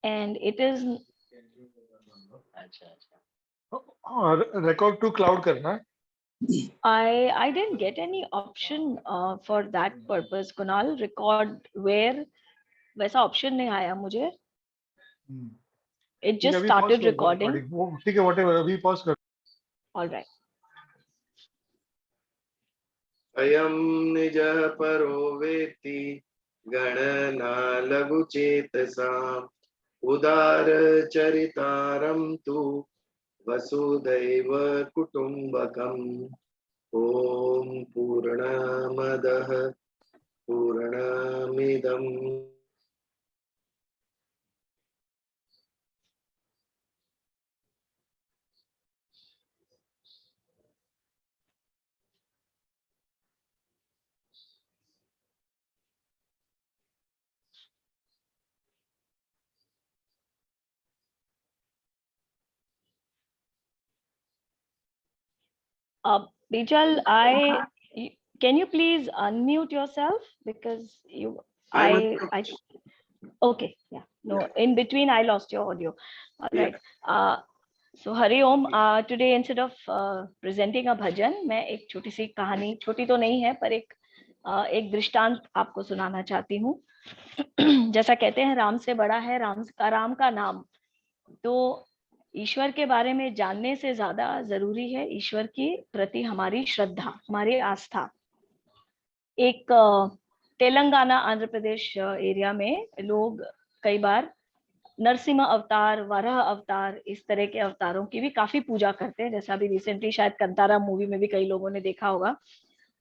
and it is record to cloud करना है. I didn't get any option for that purpose. Kunal, record where, वैसा option नहीं आया मुझे. It ठीक है, just अभी pause started कर दो recording. recording. वो ठीक है, whatever, अभी pause कर. All right. अयं निजः परो वेत्ति गणना लघुचेतसाम् उदारचरितारं तु वसुधैव कुटुम्बकम्. ॐ पूर्णमदः पूर्णमिदं Bijal, can you please unmute yourself, because okay, yeah, no, in between I lost your audio. All right. So Hari Om, today instead of presenting a bhajan, मैं एक छोटी सी कहानी, छोटी तो नहीं है पर एक दृष्टांत आपको सुनाना चाहती हूँ. जैसा कहते हैं राम से बड़ा है राम का नाम, तो ईश्वर के बारे में जानने से ज्यादा जरूरी है ईश्वर की प्रति हमारी श्रद्धा, हमारी आस्था. एक तेलंगाना आंध्र प्रदेश एरिया में लोग कई बार नरसिम्हा अवतार, वराह अवतार, इस तरह के अवतारों की भी काफी पूजा करते हैं. जैसा अभी रिसेंटली शायद कंतारा मूवी में भी कई लोगों ने देखा होगा.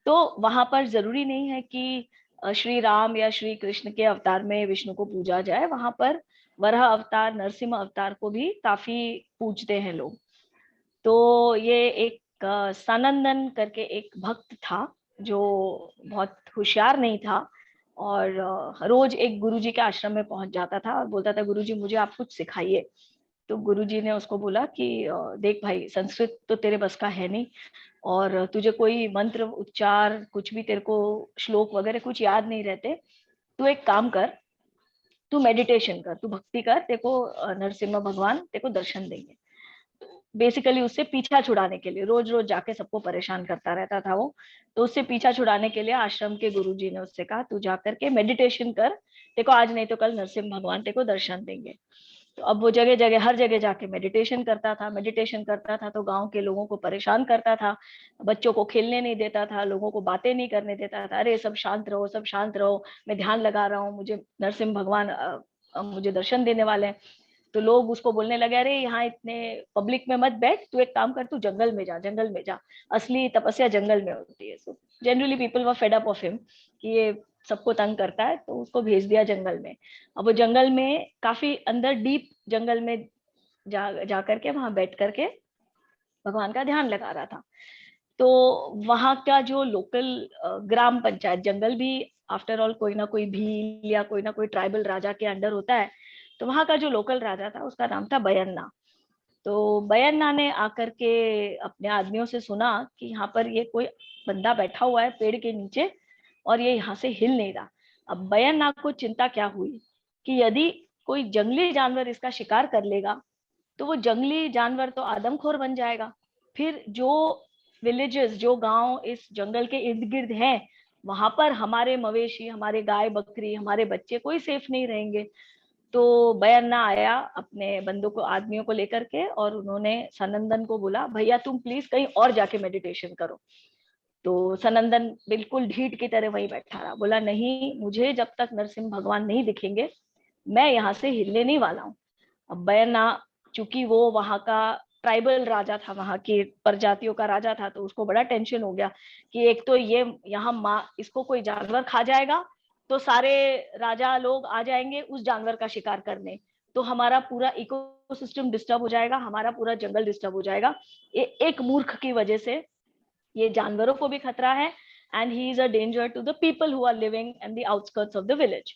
तो वहां पर जरूरी नहीं है कि श्री राम या श्री कृष्ण के अवतार में विष्णु को पूजा जाए. वहां पर वराह अवतार, नरसिम्हा अवतार को भी काफी पूजते हैं लोग. तो ये एक सनंदन करके एक भक्त था जो बहुत होशियार नहीं था और रोज एक गुरुजी के आश्रम में पहुंच जाता था और बोलता था गुरुजी मुझे आप कुछ सिखाइए. तो गुरुजी ने उसको बोला कि देख भाई, संस्कृत तो तेरे बस का है नहीं और तुझे कोई मंत्र उच्चार कुछ भी, तेरे को श्लोक वगैरह कुछ याद नहीं रहते. तू एक काम कर, तू मेडिटेशन कर, तू भक्ति कर, तेरे को नरसिम्हा भगवान तेरे को दर्शन देंगे. बेसिकली उससे पीछा छुड़ाने के लिए रोज रोज जाके सबको परेशान करता रहता था वो. तो उससे पीछा छुड़ाने के लिए आश्रम के गुरुजी ने उससे कहा तू जा करके मेडिटेशन कर, तेरे को आज नहीं तो कल नरसिम्हा भगवान तेरे को दर्शन देंगे. तो अब वो जगह जगह हर जगह जाके मेडिटेशन करता था तो गांव के लोगों को परेशान करता था, बच्चों को खेलने नहीं देता था, लोगों को बातें नहीं करने देता था. अरे सब शांत रहो, सब शांत रहो, मैं ध्यान लगा रहा हूँ, मुझे नरसिम्हा भगवान मुझे दर्शन देने वाले हैं. तो लोग उसको बोलने लगे अरे यहाँ इतने पब्लिक में मत बैठ, तू एक काम कर, तू जंगल में जा, असली तपस्या जंगल में होती है. So generally people were fed up of him कि ये सबको तंग करता है, तो उसको भेज दिया जंगल में. अब वो जंगल में काफी अंदर डीप जंगल में जा करके वहां बैठ करके भगवान का ध्यान लगा रहा था. तो वहां का जो लोकल ग्राम पंचायत, जंगल भी आफ्टर ऑल कोई ना कोई भील या कोई ना कोई ट्राइबल राजा के अंडर होता है, तो वहां का जो लोकल राजा था उसका नाम था बयन्ना. तो बयन्ना ने आकर के अपने आदमियों से सुना कि यहाँ पर ये कोई बंदा बैठा हुआ है पेड़ के नीचे और ये यहाँ से हिल नहीं रहा. अब बयन्ना को चिंता क्या हुई कि यदि कोई जंगली जानवर इसका शिकार कर लेगा तो वो जंगली जानवर तो आदमखोर बन जाएगा. फिर जो विलेजेस, जो गांव इस जंगल के इर्द गिर्द हैं, वहां पर हमारे मवेशी, हमारे गाय बकरी, हमारे बच्चे कोई सेफ नहीं रहेंगे. तो बयन्ना आया अपने बंदों को, आदमियों को लेकर के, और उन्होंने सनंदन को बोला भैया तुम प्लीज कहीं और जाके मेडिटेशन करो. तो सनंदन बिल्कुल ढीठ की तरह वहीं बैठा रहा, बोला नहीं, मुझे जब तक नरसिम्हा भगवान नहीं दिखेंगे मैं यहाँ से हिलने नहीं वाला हूँ. अब बयन्ना, चूंकि वो वहां का ट्राइबल राजा था, वहां की प्रजातियों का राजा था, तो उसको बड़ा टेंशन हो गया कि एक तो ये यहाँ इसको कोई जानवर खा जाएगा तो सारे राजा लोग आ जाएंगे उस जानवर का शिकार करने, तो हमारा पूरा इकोसिस्टम डिस्टर्ब हो जाएगा, हमारा पूरा जंगल डिस्टर्ब हो जाएगा. एक मूर्ख की वजह से ये जानवरों को भी खतरा है and he is a danger to the people who are living in the outskirts of the village.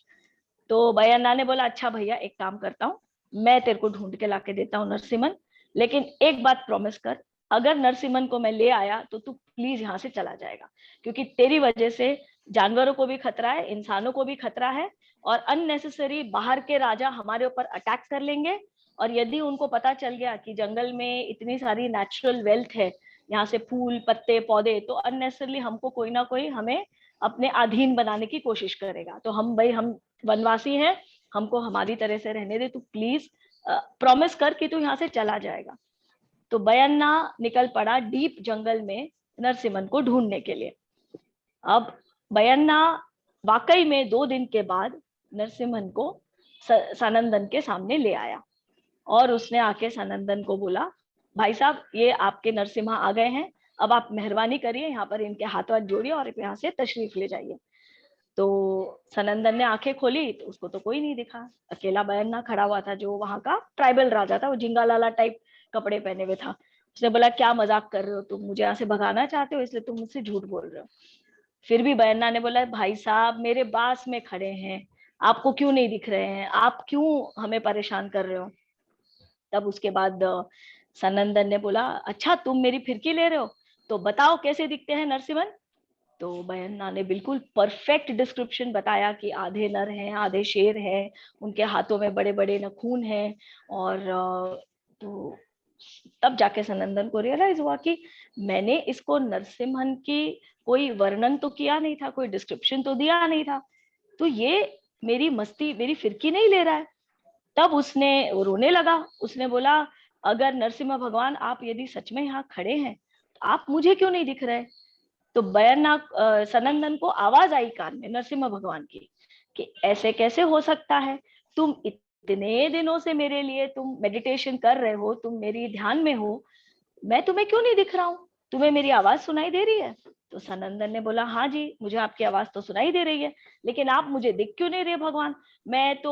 तो बयन्ना ने बोला अच्छा भैया एक काम करता हूँ, मैं तेरे को ढूंढ के लाके देता हूँ नरसिम्हन, लेकिन एक बात प्रॉमिस कर, अगर नरसिम्हन को मैं ले आया तो तू प्लीज यहाँ से चला जाएगा, क्योंकि तेरी वजह से जानवरों को भी खतरा है, इंसानों को भी खतरा है, और अननेसेसरी बाहर के राजा हमारे ऊपर अटैक कर लेंगे। और यदि उनको पता चल गया कि जंगल में इतनी सारी नेचुरल वेल्थ है, यहाँ से फूल पत्ते पौधे, तो अननेसेसरली हमको कोई ना कोई हमें अपने अधीन बनाने की कोशिश करेगा। तो हम वनवासी हैं, हमको हमारी तरह से रहने दे, तू प्लीज प्रॉमिस कर कि तू यहाँ से चला जाएगा। तो बयन्ना निकल पड़ा डीप जंगल में नरसिम्हन को ढूंढने के लिए। अब बयन्ना वाकई में 2 दिन के बाद नरसिम्हन को सनंदन के सामने ले आया, और उसने आके सनंदन को बोला, भाई साहब ये आपके नरसिम्हा आ गए हैं, अब आप मेहरबानी करिए, यहाँ पर इनके हाथ वाथ जोड़िए और यहाँ से तशरीफ ले जाइए। तो सनंदन ने आंखें खोली तो उसको तो कोई नहीं दिखा, अकेला बयन्ना खड़ा हुआ था, जो वहां का ट्राइबल राजा था, वो जिंगालाला टाइप कपड़े पहने हुए था। उसने बोला, क्या मजाक कर रहे हो तुम, मुझे यहाँ से भगाना चाहते हो, इसलिए तुम मुझसे झूठ बोल रहे हो। फिर भी बयन्ना ने बोला, भाई साहब मेरे पास में खड़े हैं, आपको क्यों नहीं दिख रहे हैं, आप क्यों हमें परेशान कर रहे हो। तब उसके बाद सनंदन ने बोला, अच्छा तुम मेरी फिरकी ले रहे हो, तो बताओ कैसे दिखते हैं नरसिम्हन। तो बयन्ना ने बिल्कुल परफेक्ट डिस्क्रिप्शन बताया कि आधे नर हैं आधे शेर हैं, उनके हाथों में बड़े बड़े नखून हैं। और तो तब जाके सनंदन को रियलाइज हुआ कि मैंने इसको नरसिम्हन की कोई वर्णन तो किया नहीं था, कोई डिस्क्रिप्शन तो दिया नहीं था, तो ये मेरी मस्ती मेरी फिरकी नहीं ले रहा है। तब उसने वो रोने लगा, उसने बोला, अगर नरसिम्हा भगवान आप यदि सच में यहाँ खड़े हैं तो आप मुझे क्यों नहीं दिख रहे। तो बयन्ना सनंदन को आवाज आई कान में नरसिम्हा भगवान की कि ऐसे कैसे हो सकता है, तुम इतने दिनों से मेरे लिए तुम मेडिटेशन कर रहे हो, तुम मेरी ध्यान में हो, मैं तुम्हें क्यों नहीं दिख रहा हूँ, तुम्हें मेरी आवाज सुनाई दे रही है। तो सनंदन ने बोला, हाँ जी मुझे आपकी आवाज तो सुनाई दे रही है, लेकिन आप मुझे दिख क्यों नहीं रहे भगवान। मैं तो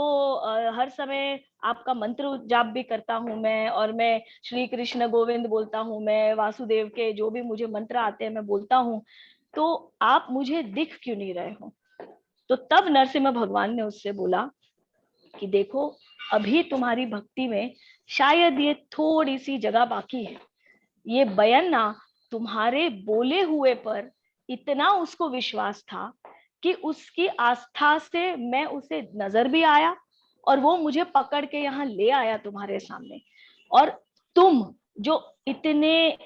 हर समय आपका मंत्र जाप भी करता हूँ मैं, और मैं श्री कृष्ण गोविंद बोलता हूँ, मैं वासुदेव के जो भी मुझे मंत्र आते हैं मैं बोलता हूँ, तो आप मुझे दिख क्यों नहीं रहे हो। तो तब नरसिम्हा भगवान ने उससे बोला कि देखो, अभी तुम्हारी भक्ति में शायद ये थोड़ी सी जगह बाकी है। ये बयन्ना तुम्हारे बोले हुए पर इतना उसको विश्वास था कि उसकी आस्था से मैं उसे नजर भी आया, और वो मुझे पकड़ के यहाँ ले आया तुम्हारे सामने। और तुम जो इतने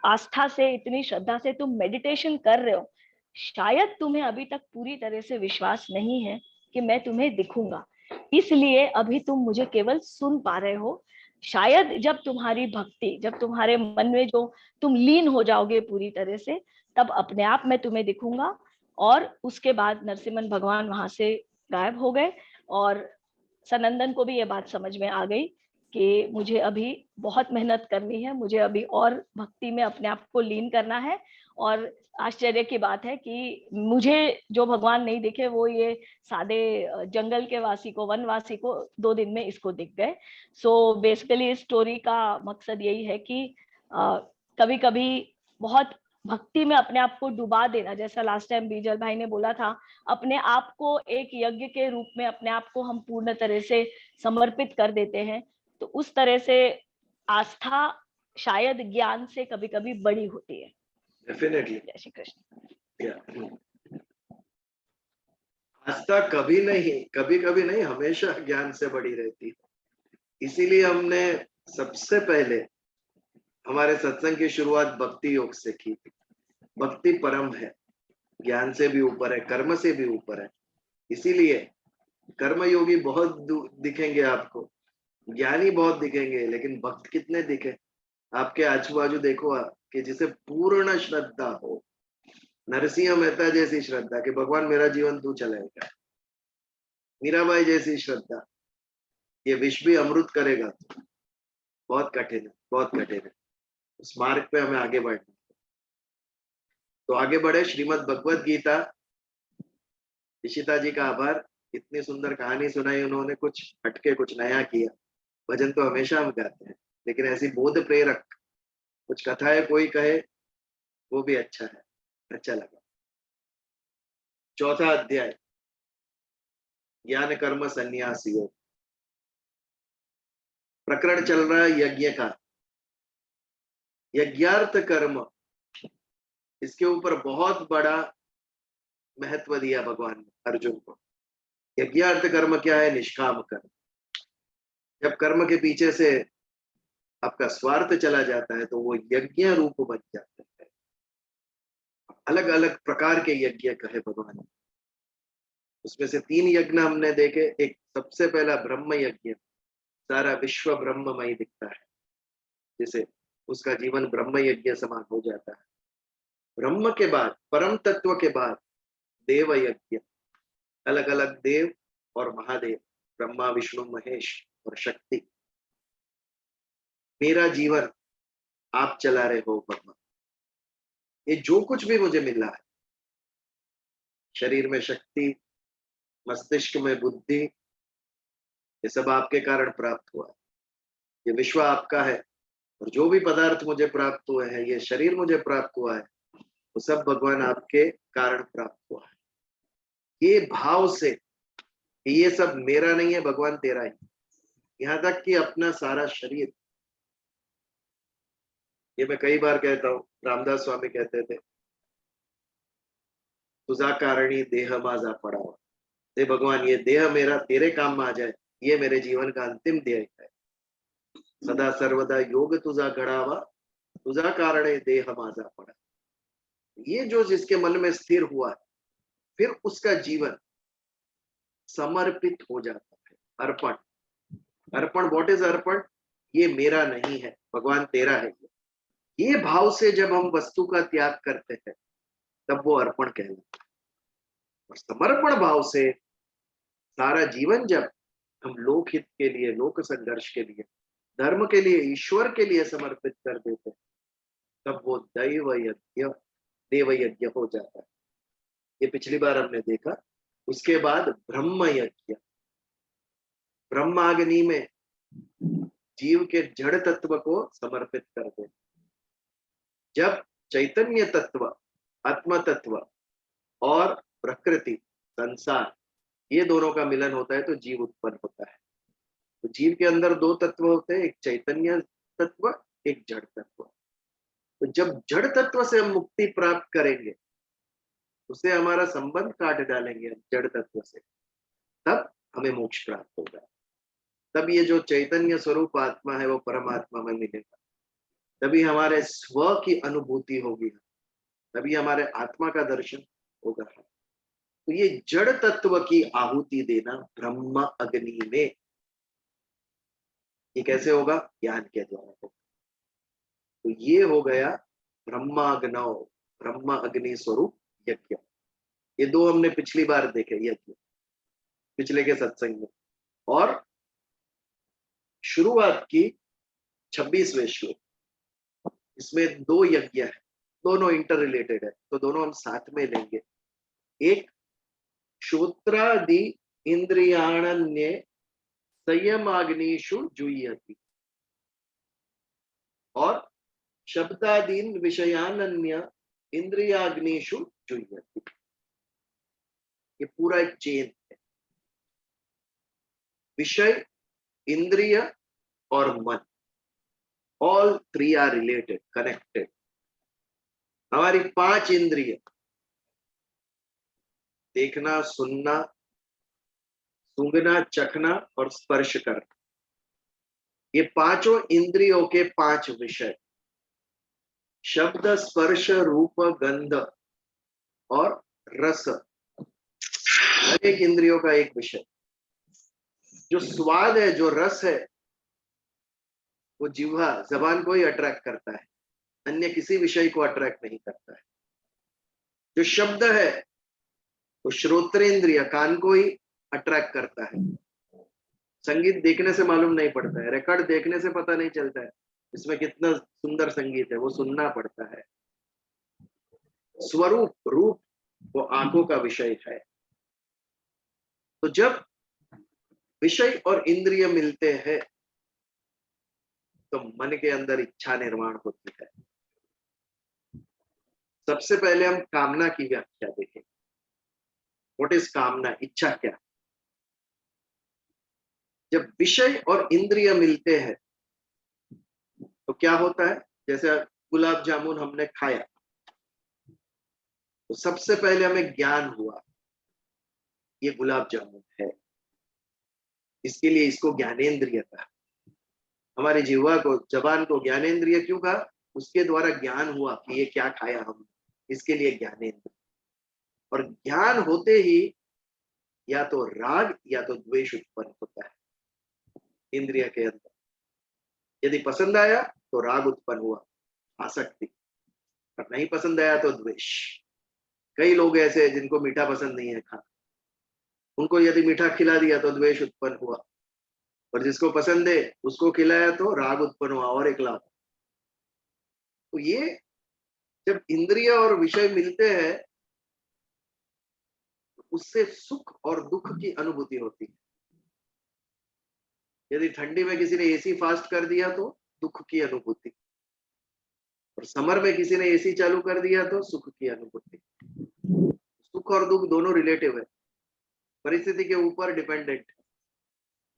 आस्था से इतनी श्रद्धा से तुम मेडिटेशन कर रहे हो, शायद तुम्हें अभी तक पूरी तरह से विश्वास नहीं है कि मैं तुम्हें दिखूंगा, इसलिए अभी तुम मुझे केवल सुन पा रहे हो। शायद जब तुम्हारी भक्ति, जब तुम्हारे मन में जो तुम लीन हो जाओगे पूरी तरह से, तब अपने आप मैं तुम्हें दिखूंगा। और उसके बाद नरसिम्हन भगवान वहां से गायब हो गए, और सनंदन को भी ये बात समझ में आ गई कि मुझे अभी बहुत मेहनत करनी है, मुझे अभी और भक्ति में अपने आप को लीन करना है। और आश्चर्य की बात है कि मुझे जो भगवान नहीं दिखे, वो ये सादे जंगल के वासी को, वनवासी को 2 दिन में इसको दिख गए। सो बेसिकली इस स्टोरी का मकसद यही है कि कभी कभी बहुत भक्ति में अपने आप को डुबा देना, जैसा लास्ट टाइम बीजल भाई ने बोला था, अपने आप को एक यज्ञ के रूप में अपने आप को हम पूर्ण तरह से समर्पित कर देते हैं, तो उस तरह से आस्था शायद ज्ञान से कभी कभी बड़ी होती है। डेफिनेटली। जय श्री कृष्ण। आस्था कभी नहीं हमेशा ज्ञान से बड़ी रहती है। इसीलिए हमने सबसे पहले हमारे सत्संग की शुरुआत भक्ति योग से की थी। भक्ति परम है, ज्ञान से भी ऊपर है, कर्म से भी ऊपर है। इसीलिए कर्म योगी बहुत दिखेंगे आपको, ज्ञानी बहुत दिखेंगे, लेकिन भक्त कितने दिखे। आपके आजू बाजू देखो आप कि जिसे पूर्ण श्रद्धा हो, नरसिंह मेहता जैसी श्रद्धा कि भगवान मेरा जीवन तू चलाएगा, मीराबाई जैसी श्रद्धा ये विश्व भी अमृत करेगा, बहुत कठिन है, बहुत कठिन है। उस मार्ग पे हमें आगे बढ़ना। तो आगे बढ़े। श्रीमद् भगवत गीता, ईशिता जी का आभार, इतनी सुंदर कहानी सुनाई उन्होंने, कुछ हटके कुछ नया किया। भजन तो हमेशा हम गाते हैं, लेकिन ऐसी बोध प्रेरक कुछ कथाएं कोई कहे वो भी अच्छा है, अच्छा लगा। 4था अध्याय ज्ञान कर्म संन्यास योग, प्रकरण चल रहा है यज्ञ का। यज्ञार्थ कर्म, इसके ऊपर बहुत बड़ा महत्व दिया भगवान ने अर्जुन को। यज्ञार्थ कर्म क्या है? निष्काम कर्म। जब कर्म के पीछे से आपका स्वार्थ चला जाता है तो वो यज्ञ रूप बन जाता है। अलग अलग प्रकार के यज्ञ कहे भगवान ने। उसमें से 3 यज्ञ हमने देखे। एक सबसे पहला ब्रह्म यज्ञ, सारा विश्व ब्रह्ममय दिखता है, जैसे उसका जीवन ब्रह्म यज्ञ समान हो जाता है। ब्रह्म के बाद, परम तत्व के बाद देव यज्ञ, अलग अलग देव और महादेव, ब्रह्मा विष्णु महेश और शक्ति। मेरा जीवन आप चला रहे हो भगवान। ये जो कुछ भी मुझे मिला है, शरीर में शक्ति, मस्तिष्क में बुद्धि, ये सब आपके कारण प्राप्त हुआ है। ये विश्व आपका है और जो भी पदार्थ मुझे प्राप्त हुए हैं, ये शरीर मुझे प्राप्त हुआ है, वो सब भगवान आपके कारण प्राप्त हुआ है। ये भाव से कि ये सब मेरा नहीं है भगवान, तेरा ही। यहाँ तक कि अपना सारा शरीर, ये मैं कई बार कहता हूँ, रामदास स्वामी कहते थे, तुझा कारणी देह माझा पडावा। हे भगवान, ये देह मेरा तेरे काम में आ जाए, ये मेरे जीवन का अंतिम ध्येय है। सदा सर्वदा योग तुझा घडावा, तुझा कारणे देह माझा पडा। ये जो जिसके मन में स्थिर हुआ है, फिर उसका जीवन समर्पित हो जाता है। अर्पण, अर्पण, व्हाट इज अर्पण? ये मेरा नहीं है भगवान, तेरा है। ये भाव से जब हम वस्तु का त्याग करते हैं, तब वो अर्पण कहलाता है। और समर्पण भाव से सारा जीवन जब हम लोक हित के लिए, लोक संघर्ष के लिए, धर्म के लिए, ईश्वर के लिए समर्पित कर देते हैं, तब वो दैव यज्ञ, देव यज्ञ हो जाता है। ये पिछली बार हमने देखा। उसके बाद ब्रह्म यज्ञ, ब्रह्माग्नि में जीव के जड़ तत्व को समर्पित कर दे। जब चैतन्य तत्व, आत्म तत्व और प्रकृति, संसार, ये दोनों का मिलन होता है तो जीव उत्पन्न होता है। तो जीव के अंदर 2 तत्व होते हैं, एक चैतन्य तत्व, एक जड़ तत्व। तो जब जड़ तत्व से हम मुक्ति प्राप्त करेंगे, उसे हमारा संबंध काट डालेंगे जड़ तत्व से, तब हमें मोक्ष प्राप्त होगा। तब ये जो चैतन्य स्वरूप आत्मा है वो परमात्मा में मिलेगा। तभी हमारे स्व की अनुभूति होगी, तभी हमारे आत्मा का दर्शन होगा। तो ये जड़ तत्व की आहुति देना ब्रह्म अग्नि में, ये कैसे होगा? ज्ञान के द्वारा होगा। तो ये हो गया ब्रह्माग्नौ, ब्रह्म अग्नि स्वरूप यज्ञ। ये 2 हमने पिछली बार देखे यज्ञ, पिछले के सत्संग में। और शुरुआत की 26वें श्लोक, इसमें 2 यज्ञ है, दोनों इंटर रिलेटेड है, तो दोनों हम साथ में लेंगे। एक श्रोत्रादि इंद्रियाण्य संयमाग्निषु जुह्यति, और शब्दादीन विषयान्य इंद्रियाग्निषु जुह्यति। ये पूरा एक चेन है। विषय, इंद्रिय और मन, ऑल 3 आर रिलेटेड, कनेक्टेड। हमारी 5 इंद्रिय, देखना, सुनना, सूंघना, चखना और स्पर्श करना, ये 5 इंद्रियों के 5 विषय, शब्द, स्पर्श, रूप, गंध और रस, हर एक इंद्रियों का एक विषय। जो स्वाद है, जो रस है, वो जिह्वा, जबान को ही अट्रैक्ट करता है, अन्य किसी विषय को अट्रैक्ट नहीं करता है। जो शब्द है, वो श्रोत्रेंद्रिय, कान को ही अट्रैक्ट करता है। संगीत देखने से मालूम नहीं पड़ता है, रिकॉर्ड देखने से पता नहीं चलता है इसमें कितना सुंदर संगीत है, वो सुनना पड़ता है। स्वरूप, रूप, वो आंखों का विषय है। तो जब विषय और इंद्रिय मिलते हैं, तो मन के अंदर इच्छा निर्माण होती है। सबसे पहले हम कामना की व्याख्या देखें। व्हाट इज कामना? इच्छा क्या? जब विषय और इंद्रिय मिलते हैं तो क्या होता है? जैसे गुलाब जामुन हमने खाया, तो सबसे पहले हमें ज्ञान हुआ, ये गुलाब जामुन है, इसके लिए इसको ज्ञानेंद्रिय कहा। हमारी जिह्वा को, जबान को ज्ञानेंद्रिय क्यों कहा? उसके द्वारा ज्ञान हुआ कि ये क्या खाया हम, इसके लिए ज्ञानेंद्रिय। और ज्ञान होते ही या तो राग या तो द्वेष उत्पन्न होता है इंद्रिय के अंदर। यदि पसंद आया तो राग उत्पन्न हुआ, आसक्ति, और नहीं पसंद आया तो द्वेष। कई लोग ऐसे हैं जिनको मीठा पसंद नहीं है खाना, उनको यदि मीठा खिला दिया तो द्वेष उत्पन्न हुआ, और जिसको पसंद है उसको खिलाया तो राग उत्पन्न हुआ, और एक लाभ। तो ये जब इंद्रिय और विषय मिलते हैं, उससे सुख और दुख की अनुभूति होती है। यदि ठंडी में किसी ने एसी फास्ट कर दिया तो दुख की अनुभूति, और समर में किसी ने एसी चालू कर दिया तो सुख की अनुभूति। सुख और दुख दोनों रिलेटिव है, परिस्थिति के ऊपर डिपेंडेंट है।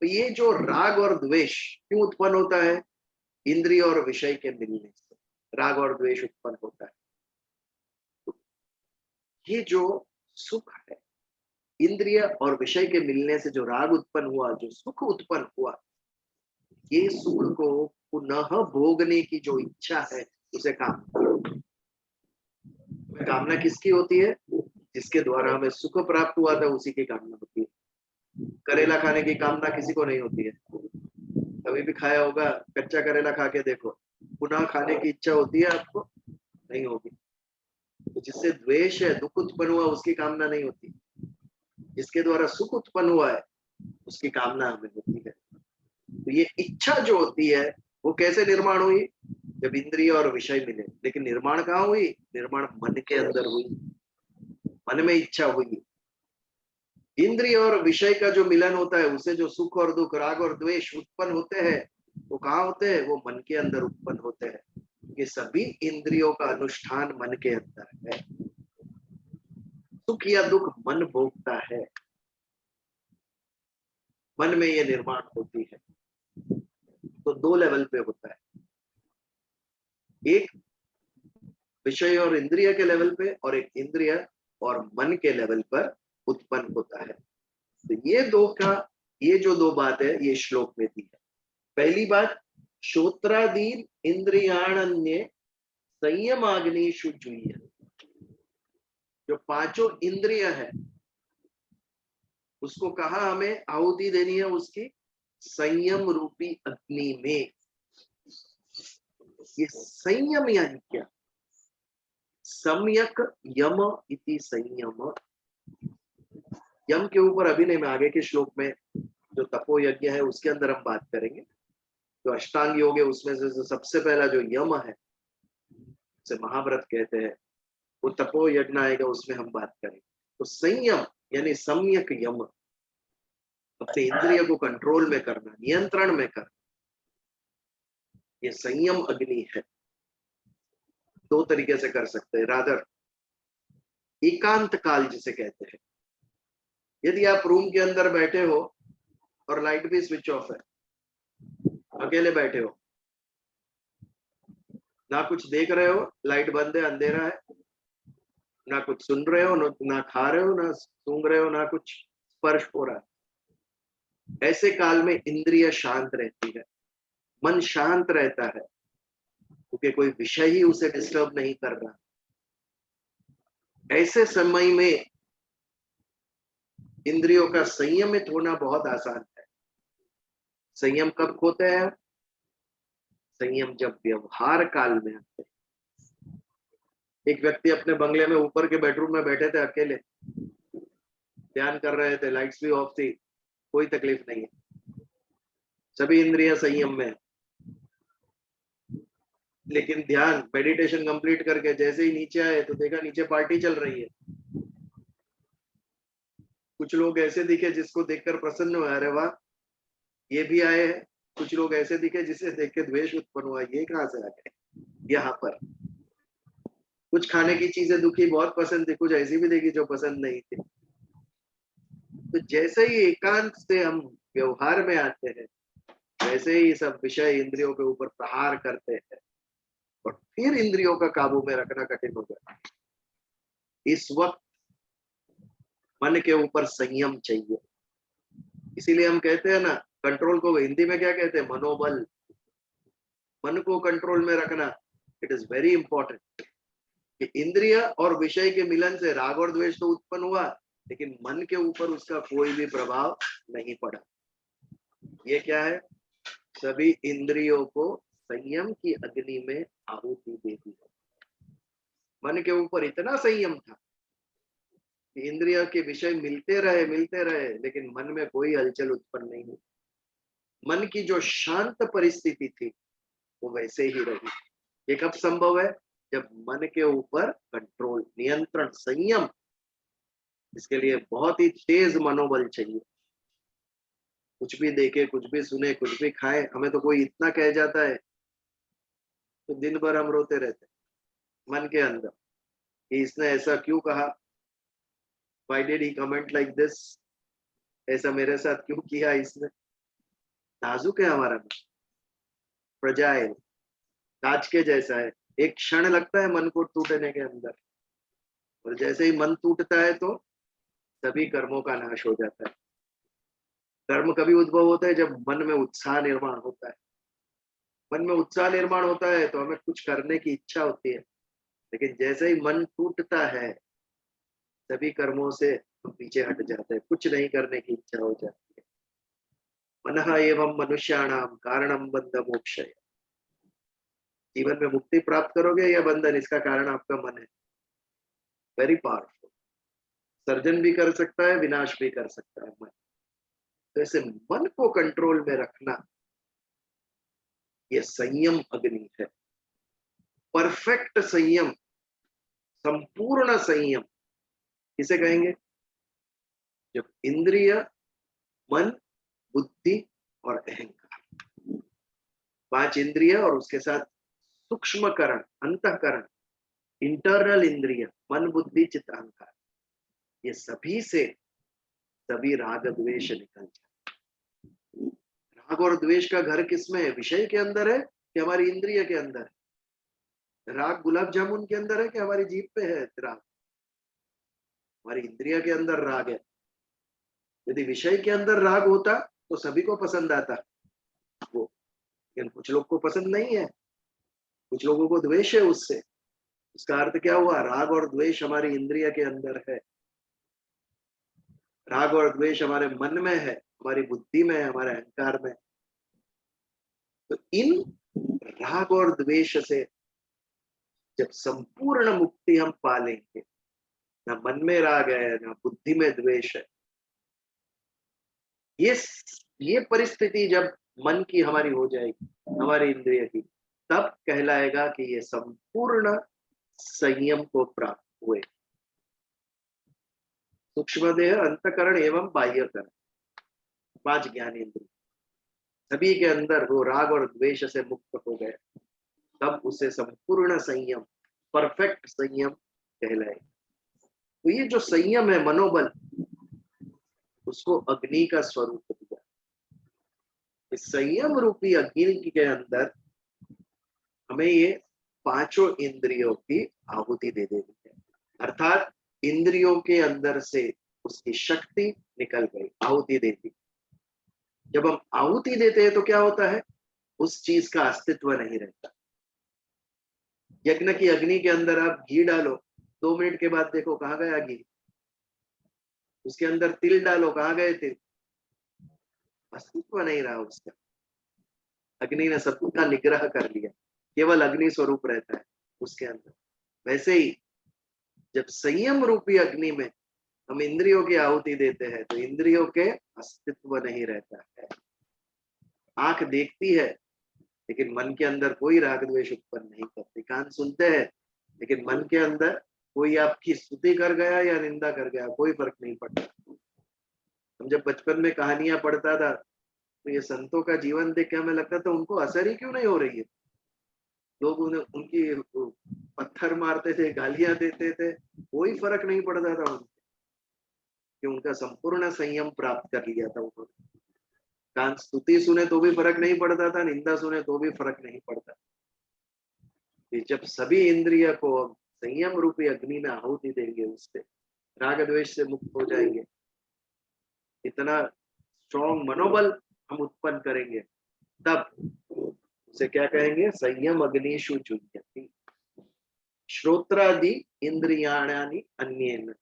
तो ये जो राग और द्वेष क्यों उत्पन्न होता है? इंद्रिय और विषय के मिलने से राग और द्वेष उत्पन्न होता है। तो ये जो सुख है, इंद्रिय और विषय के मिलने से जो राग उत्पन्न हुआ, जो सुख उत्पन्न हुआ, ये सुख को पुनः भोगने की जो इच्छा है, उसे कामना। कामना किसकी होती है? जिसके द्वारा हमें सुख प्राप्त हुआ था, उसी की कामना होती है। करेला खाने की कामना किसी को नहीं होती है। कभी भी खाया होगा, कच्चा करेला खा के देखो, पुनः खाने की इच्छा होती है आपको? नहीं होगी। तो जिससे द्वेष है, दुख उत्पन्न हुआ, उसकी कामना नहीं होती। जिसके द्वारा सुख उत्पन्न हुआ है, उसकी कामना हमें होती है। तो ये इच्छा जो होती है, वो कैसे निर्माण हुई? जब इंद्रिय और विषय मिले। लेकिन निर्माण कहाँ हुई? निर्माण मन के अंदर हुई, मन में इच्छा हुई। इंद्रिय और विषय का जो मिलन होता है, उससे जो सुख और दुख, राग और द्वेष उत्पन्न होते हैं, वो कहाँ होते हैं? वो मन के अंदर उत्पन्न होते हैं। ये सभी इंद्रियों का अनुष्ठान मन के अंदर है। सुख या दुख मन भोगता है, मन में ये निर्माण होती है। तो दो लेवल पे होता है, एक विषय और इंद्रिय के लेवल पे, और एक इंद्रिय और मन के लेवल पर उत्पन्न होता है। तो ये जो दो बात है, ये श्लोक में दी है। पहली बात, श्रोत्रादीन इंद्रियाण्य संयमाग्निषु जुह्य। जो पांचों इंद्रिय है, उसको कहा हमें आहुति देनी है, उसकी संयम रूपी अग्नि में। ये संयम यानी क्या? सम्यक यम इति संयम। यम के ऊपर अभी नहीं, मैं आगे के श्लोक में जो तपो यज्ञ है उसके अंदर हम बात करेंगे। जो अष्टांग योग है उसमें से सबसे पहला जो यम है, उसे महाव्रत कहते हैं, वो तपो यज्ञ आएगा, उसमें हम बात करेंगे। तो संयम यानी सम्यक यम, अपने इंद्रिय को कंट्रोल में करना, नियंत्रण में करना, ये संयम अग्नि है। दो तरीके से कर सकते हैं। रादर एकांत काल जिसे कहते हैं, यदि आप रूम के अंदर बैठे हो और लाइट भी स्विच ऑफ है, अकेले बैठे हो, ना कुछ देख रहे हो, लाइट बंद है, अंधेरा है, ना कुछ सुन रहे हो, ना खा रहे हो, ना सूंघ रहे हो, ना कुछ स्पर्श हो रहा है, ऐसे काल में इंद्रिय शांत रहती है, मन शांत रहता है, क्योंकि कोई विषय ही उसे डिस्टर्ब नहीं कर रहा। ऐसे समय में इंद्रियों का संयमित होना बहुत आसान है। संयम कब होता है? संयम जब व्यवहार काल में आते हैं। एक व्यक्ति अपने बंगले में ऊपर के बेडरूम में बैठे थे, अकेले ध्यान कर रहे थे, लाइट्स भी ऑफ थी, कोई तकलीफ नहीं है, सभी इंद्रियां संयम में। लेकिन ध्यान मेडिटेशन कंप्लीट करके जैसे ही नीचे आए तो देखा नीचे पार्टी चल रही है। कुछ लोग ऐसे दिखे जिसको देखकर प्रसन्न हुआ, अरे वाह ये भी आए हैं। कुछ लोग ऐसे दिखे जिसे देख के द्वेष उत्पन्न हुआ, ये कहां से आ गए यहाँ पर। कुछ खाने की चीजें दुखी बहुत पसंद थी, कुछ ऐसी भी देखी जो पसंद नहीं थी। तो जैसे ही एकांत से हम व्यवहार में आते हैं, वैसे ही सब विषय इंद्रियों के ऊपर प्रहार करते हैं, और फिर इंद्रियों का काबू में रखना कठिन हो जाता है। इस वक्त मन के ऊपर संयम चाहिए। इसीलिए हम कहते हैं ना, कंट्रोल को हिंदी में क्या कहते हैं, मनोबल। मन को कंट्रोल में रखना, इट इज वेरी इंपॉर्टेंट। कि इंद्रिय और विषय के मिलन से राग और द्वेष तो उत्पन्न हुआ, लेकिन मन के ऊपर उसका कोई भी प्रभाव नहीं पड़ा। ये क्या है, सभी इंद्रियों को संयम की अग्नि में आहुति दे दी। मन के ऊपर इतना संयम था कि इंद्रिय के विषय मिलते रहे, लेकिन मन में कोई हलचल उत्पन्न नहीं हुई। मन की जो शांत परिस्थिति थी वो वैसे ही रही। ये कब संभव है, जब मन के ऊपर कंट्रोल, नियंत्रण, संयम। इसके लिए बहुत ही तेज मनोबल चाहिए। कुछ भी देखे, कुछ भी सुने, कुछ भी खाए, हमें तो कोई इतना कह जाता है तो दिन भर हम रोते रहते मन के अंदर कि इसने ऐसा क्यों कहा, why did he comment like this, ऐसा मेरे साथ क्यों किया इसने। नाजुक है हमारा मन, फ्रजाइल, कांच के जैसा है। एक क्षण लगता है मन को टूटने के अंदर, और जैसे ही मन टूटता है तो सभी कर्मों का नाश हो जाता है। कर्म कभी उद्भव होता है जब मन में उत्साह निर्माण होता है। मन में उत्साह निर्माण होता है तो हमें कुछ करने की इच्छा होती है, लेकिन जैसे ही मन टूटता है सभी कर्मों से हम पीछे हट जाते हैं, कुछ नहीं करने की इच्छा हो जाती है। मनः एवं मनुष्याणाम कारणम बंध मोक्षय। जीवन में मुक्ति प्राप्त करोगे या बंधन, इसका कारण आपका मन है। वेरी पावरफुल, सर्जन भी कर सकता है, विनाश भी कर सकता है मन। तो ऐसे मन को कंट्रोल में रखना, ये संयम अग्नि है। परफेक्ट संयम, संपूर्ण संयम किसे कहेंगे, जब इंद्रिय, मन, बुद्धि और अहंकार, 5 इंद्रिय और उसके साथ सूक्ष्मकरण, अंतःकरण, इंटरनल इंद्रिय, मन, बुद्धि, चित्त, अहंकार, ये सभी से सभी राग द्वेष निकल जाए। राग और द्वेष का घर किसमें है, विषय के अंदर है कि हमारी इंद्रिय के अंदर है। राग गुलाब जामुन के अंदर है कि हमारी जीभ पे है राग, हमारी इंद्रिय के अंदर राग है। यदि विषय के अंदर राग होता तो सभी को पसंद आता वो, लेकिन कुछ लोग को पसंद नहीं है, कुछ लोगों को द्वेष है उससे। उसका अर्थ क्या हुआ, राग और द्वेष हमारी इंद्रिय के अंदर है, राग और द्वेष हमारे मन में है, हमारी बुद्धि में है, हमारे अहंकार में। तो इन राग और द्वेष से जब संपूर्ण मुक्ति हम पा लेंगे, ना मन में राग है ना बुद्धि में द्वेष है, ये परिस्थिति जब मन की हमारी हो जाएगी, हमारी इंद्रिय की, तब कहलाएगा कि ये संपूर्ण संयम को प्राप्त हुए। सूक्ष्म देह, अंतकरण एवं बाह्यकरण, 5 ज्ञानेंद्रिय, सभी के अंदर वो राग और द्वेष से मुक्त हो गए, तब उसे संपूर्ण संयम, परफेक्ट संयम कहलाएगा। तो ये जो संयम है, मनोबल, उसको अग्नि का स्वरूप दिया। इस संयम रूपी अग्नि के अंदर हमें ये 5 इंद्रियों की आहुति दे देनी है, अर्थात इंद्रियों के अंदर से उसकी शक्ति निकल गई, आहुति दे दी। जब हम आहुति देते हैं तो क्या होता है, उस चीज का अस्तित्व नहीं रहता। यज्ञ की अग्नि के अंदर आप घी डालो, 2 मिनट के बाद देखो कहाँ गया घी। उसके अंदर तिल डालो, कहाँ गए तिल, अस्तित्व नहीं रहा उसका। अग्नि ने सबका निग्रह कर लिया, केवल अग्नि स्वरूप रहता है उसके अंदर। वैसे ही जब संयम रूपी अग्नि में हम इंद्रियों की आहुति देते हैं तो इंद्रियों के अस्तित्व नहीं रहता है। आंख देखती है लेकिन मन के अंदर कोई राग द्वेष उत्पन्न नहीं करती, कान सुनते हैं लेकिन मन के अंदर कोई आपकी स्तुति कर गया या निंदा कर गया, कोई फर्क नहीं पड़ता। हम जब बचपन में कहानियां पढ़ता था तो ये संतों का जीवन देख के हमें लगता था उनको असर ही क्यों नहीं हो रही है। लोग उन्हें उनकी पत्थर मारते थे, गालियां देते थे, कोई फर्क नहीं पड़ता था उनको, कि उनका संपूर्ण संयम प्राप्त कर लिया था उन्होंने। कान स्तुति सुने तो भी फर्क नहीं पड़ता था, निंदा सुने तो भी फर्क नहीं पड़ता। कि जब सभी इंद्रिय को संयम रूपी अग्नि में आहुति देंगे, उससे राग द्वेष से मुक्त हो जाएंगे, इतना स्ट्रॉन्ग मनोबल हम उत्पन्न करेंगे, तब उसे क्या कहेंगे? संयम अग्निषु जुह्यति श्रोत्रादि इंद्रियाणानि अन्येन,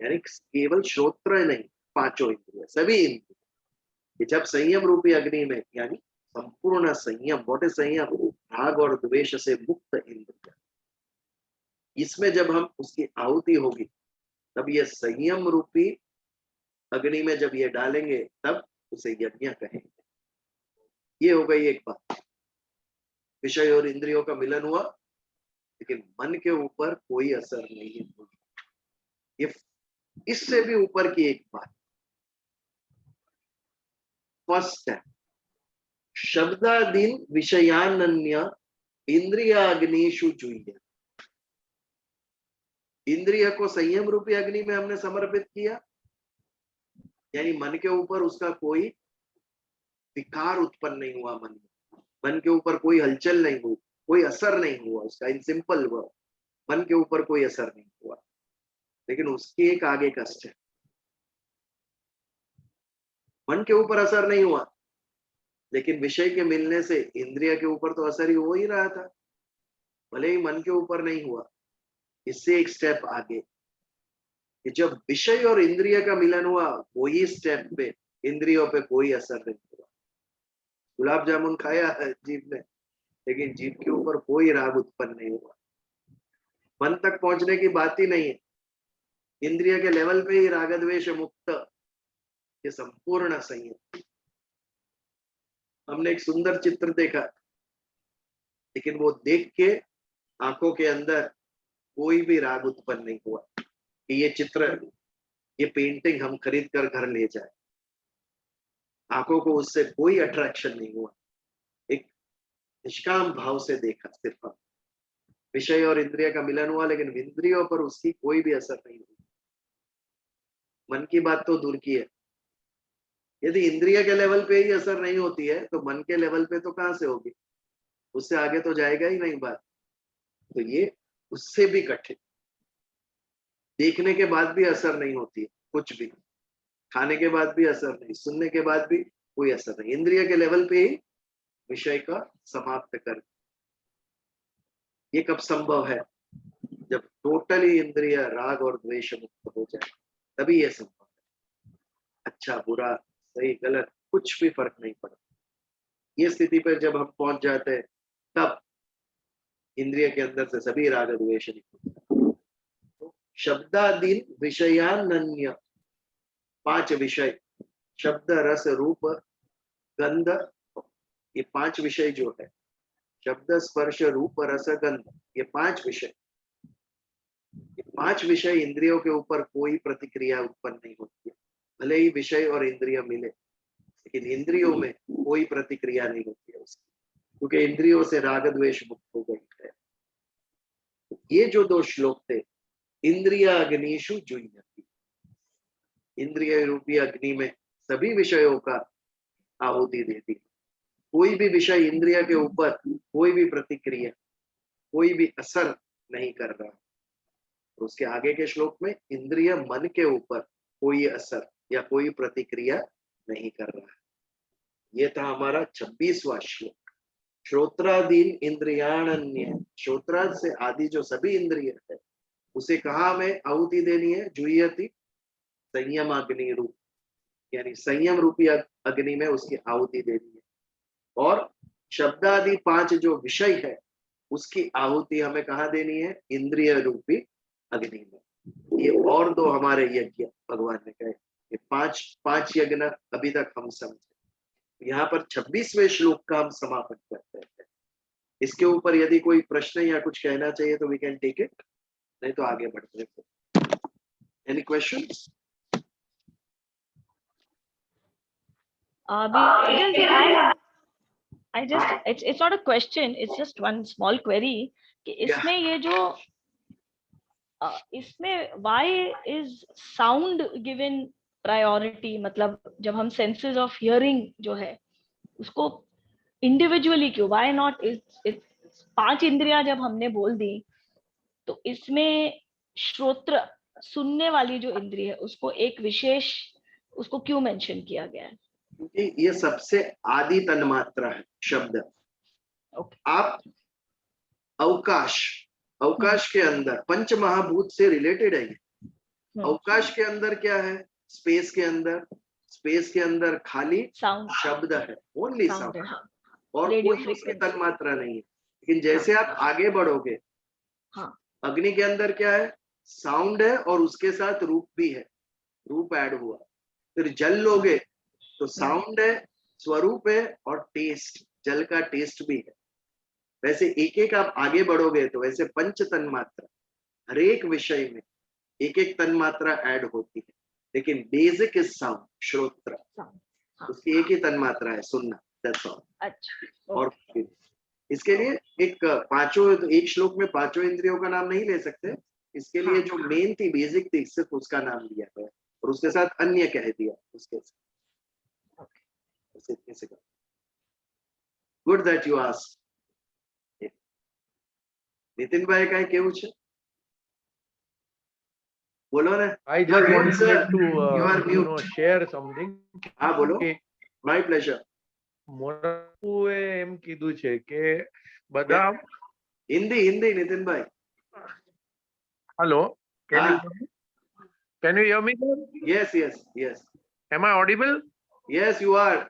यानी केवल श्रोत्र नहीं, पांचों इंद्रिय, सभी इंद्रिय जब संयम रूपी अग्नि में, यानी संपूर्ण संयम, व्हाट इज संयम? राग और द्वेष से मुक्त इंद्रिय, इसमें जब हम उसकी आहुति होगी, तब ये संयम रूपी अग्नि में जब ये डालेंगे, तब उसे यज्ञ कहेंगे। ये हो गई एक बात, विषय और इंद्रियों का मिलन हुआ, लेकिन मन के ऊपर कोई असर नहीं हुआ। ये इससे भी ऊपर की एक बात, फर्स्ट है शब्दादीन विषयान्य इंद्रियाग्निषु जुह्य। इंद्रिय को संयम रूपी अग्नि में हमने समर्पित किया, यानी मन के ऊपर उसका कोई विकार उत्पन्न नहीं हुआ, मन के ऊपर कोई हलचल नहीं हुई, कोई असर नहीं हुआ उसका, इन सिंपल वर्ड, मन के ऊपर कोई असर नहीं हुआ। लेकिन उसके एक आगे कष्ट है, मन के ऊपर असर नहीं हुआ, लेकिन विषय के मिलने से इंद्रिय के ऊपर तो असर ही हो ही रहा था, भले ही मन के ऊपर नहीं हुआ। इससे एक स्टेप आगे कि जब विषय और इंद्रिय का मिलन हुआ, वही स्टेप पे इंद्रियों पे कोई असर नहीं हुआ। गुलाब जामुन खाया जीभ में, लेकिन जीभ के ऊपर कोई राग उत्पन्न नहीं हुआ, मन तक पहुंचने की बात ही नहीं है, इंद्रिय के लेवल पे ही राग द्वेष मुक्त, ये संपूर्ण संयम। हमने एक सुंदर चित्र देखा, लेकिन वो देख के आंखों के अंदर कोई भी राग उत्पन्न नहीं हुआ कि ये चित्र, ये पेंटिंग हम खरीद कर घर ले जाए। आंखों को उससे कोई अट्रैक्शन नहीं हुआ, एक निष्काम भाव से देखा सिर्फ। विषय और इंद्रिय का मिलन हुआ, लेकिन इंद्रियों पर उसकी कोई भी असर नहीं हुआ। मन की बात तो दूर की है, यदि इंद्रिय के लेवल पे ही असर नहीं होती है, तो मन के लेवल पे तो कहां से होगी, उससे आगे तो जाएगा ही नहीं बात। तो ये उससे भी कठिन, देखने के बाद भी असर नहीं होती है कुछ भी, खाने के बाद भी असर नहीं, सुनने के बाद भी कोई असर नहीं, इंद्रिय के लेवल पे ही विषय का समाप्त कर। ये कब संभव है? जब टोटली इंद्रिय राग और द्वेष मुक्त हो जाए, तभी ये संभव है। अच्छा बुरा सही गलत कुछ भी फर्क नहीं पड़ता। ये स्थिति पर जब हम पहुंच जाते हैं, तब इंद्रिय के अंदर से सभी राग द्वेष निकलते। तो शब्दादीन विषयान्य, पांच विषय, शब्द रस रूप गंध, ये पांच विषय जो है, शब्द स्पर्श रूप रस गंध, ये पांच विषय, ये पांच विषय इंद्रियों के ऊपर कोई प्रतिक्रिया उत्पन्न नहीं होती है। भले ही विषय और इंद्रिय मिले, लेकिन इंद्रियों में कोई प्रतिक्रिया नहीं होती है उसकी, क्योंकि इंद्रियों से राग द्वेष मुक्त हो गई है। ये जो दो श्लोक थे, इंद्रिया अग्निषु जुह्यति, इंद्रिय रूपी अग्नि में सभी विषयों का आहुति दे दी। कोई भी विषय इंद्रिय के ऊपर कोई भी प्रतिक्रिया, कोई भी असर नहीं कर रहा। तो उसके आगे के श्लोक में इंद्रिय मन के ऊपर कोई असर या कोई प्रतिक्रिया नहीं कर रहा है। ये था हमारा 26वां श्लोक। श्रोत्रादीन इंद्रियाण्य, श्रोत्राद से आदि जो सभी इंद्रिय है, उसे कहा हमें आहुति देनी है? जुह्यति, संयम अग्नि रूप, यानी संयम रूपी अग्नि में उसकी आहुति देनी है। और शब्दादि पांच जो विषय है, उसकी आहुति हमें कहा देनी है? इंद्रिय रूपी अग्नि में। ये और दो हमारे यज्ञ भगवान ने कहे, ये पांच यज्ञ अभी तक हम समझे। यहाँ पर 26वें श्लोक का हम समापन करते हैं। इसके ऊपर यदि कोई प्रश्न या कुछ कहना चाहिए तो वी कैन टेक इट, नहीं तो आगे बढ़ते हैं। Any questions? I just it's not a question, it's just one small query कि इसमें ये जो इसमें why is sound given priority, मतलब जब हम senses of hearing जो है उसको individually क्यों, why not? पांच इंद्रियां जब हमने बोल दी, तो इसमें श्रोत्र सुनने वाली जो इंद्रिय है उसको एक विशेष, उसको क्यों मेंशन किया गया है? क्योंकि ये सबसे आदि तन्मात्रा है शब्द। आप अवकाश, अवकाश के अंदर पंच महाभूत से रिलेटेड है ये। अवकाश के अंदर क्या है? स्पेस के अंदर, स्पेस के अंदर खाली साउंड, शब्द है, ओनली साउंड, हाँ, और रेडियो कोई उसकी फ्रीक्वेंसी। तन्मात्रा नहीं है। लेकिन जैसे आप आगे बढ़ोगे, हाँ, अग्नि के अंदर क्या है? साउंड है और उसके साथ रूप भी है, रूप ऐड हुआ। फिर जल लोगे तो साउंड है, स्वरूप है और टेस्ट, जल का टेस्ट भी है। वैसे एक एक आप आगे बढ़ोगे तो वैसे पंच तन्मात्रा, हर एक विषय में एक एक तन्मात्रा ऐड होती है, लेकिन बेसिक इज साउंड, श्रोत्र, उसकी एक ही तन्मात्रा है, सुनना, दैट्स ऑल। अच्छा, और इसके लिए एक पांचों, तो एक श्लोक में पांचों इंद्रियों का नाम नहीं ले सकते, इसके लिए जो मेन थी, बेसिक थी, सिर्फ उसका नाम लिया है और उसके साथ अन्य कह दिया उसके साथ। Good that you asked. Nitin भाई का केવું છે? बोलो ना। I just wanted sir. You are to mute. share something. हाँ बोलो। કે My pleasure. મોરારીબાપુએ એમ કીધું છે કે બધા हिंदी हिंदी नितिन भाई। Hello, can हाँ। you hear me? Yes, yes, yes. Am I audible? Yes, you are.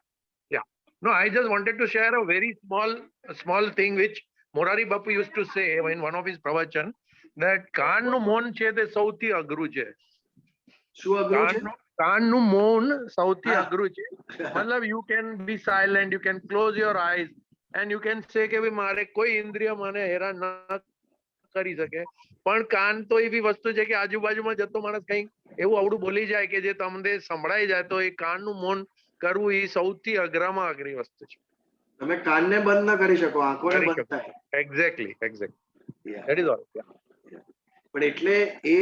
Yeah. No, I just wanted to share a very small thing which Morari Bapu used to say in one of his pravachan, that કાનનું મૌન છે તે સૌથી અઘરું છે. શું અઘરું છે? કાનનું મૌન સૌથી હા. અઘરું છે. મતલબ you can be silent, you can close your eyes and you can say કે ભાઈ મારે કોઈ ઇન્દ્રિય મને હેરાન ન કરી શકે. પણ કાન તો એવી વસ્તુ છે કે આજુબાજુમાં જતો માણસ કંઈક એવું અવળું બોલી જાય કે જે તમને સંભળાઈ જાય, તો એ કાનનું મૌન કરવું એ સૌથી અઘરામાં અઘરી વસ્તુ છે. તમે કાનને બંધ ન કરી શકો, આંખોને બંધ થાય. Exactly. Yeah. That is all. Yeah. પણ એટલે એ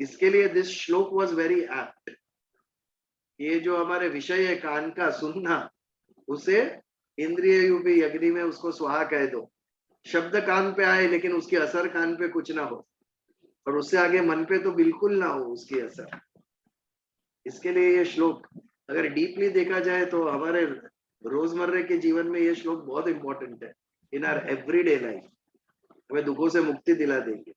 इसके लिए दिस श्लोक वाज वेरी एप्ट। ये जो हमारे विषय है कान का सुनना, उसे इंद्रिय रूपी अग्नि में उसको स्वाहा कह दो। शब्द कान पे आए लेकिन उसकी असर कान पे कुछ ना हो, और उससे आगे मन पे तो बिल्कुल ना हो उसकी असर। इसके लिए ये श्लोक अगर डीपली देखा जाए तो हमारे रोजमर्रे के जीवन में ये श्लोक बहुत इंपॉर्टेंट है। इन आवर एवरीडे लाइफ हमें दुखों से मुक्ति दिला देंगे।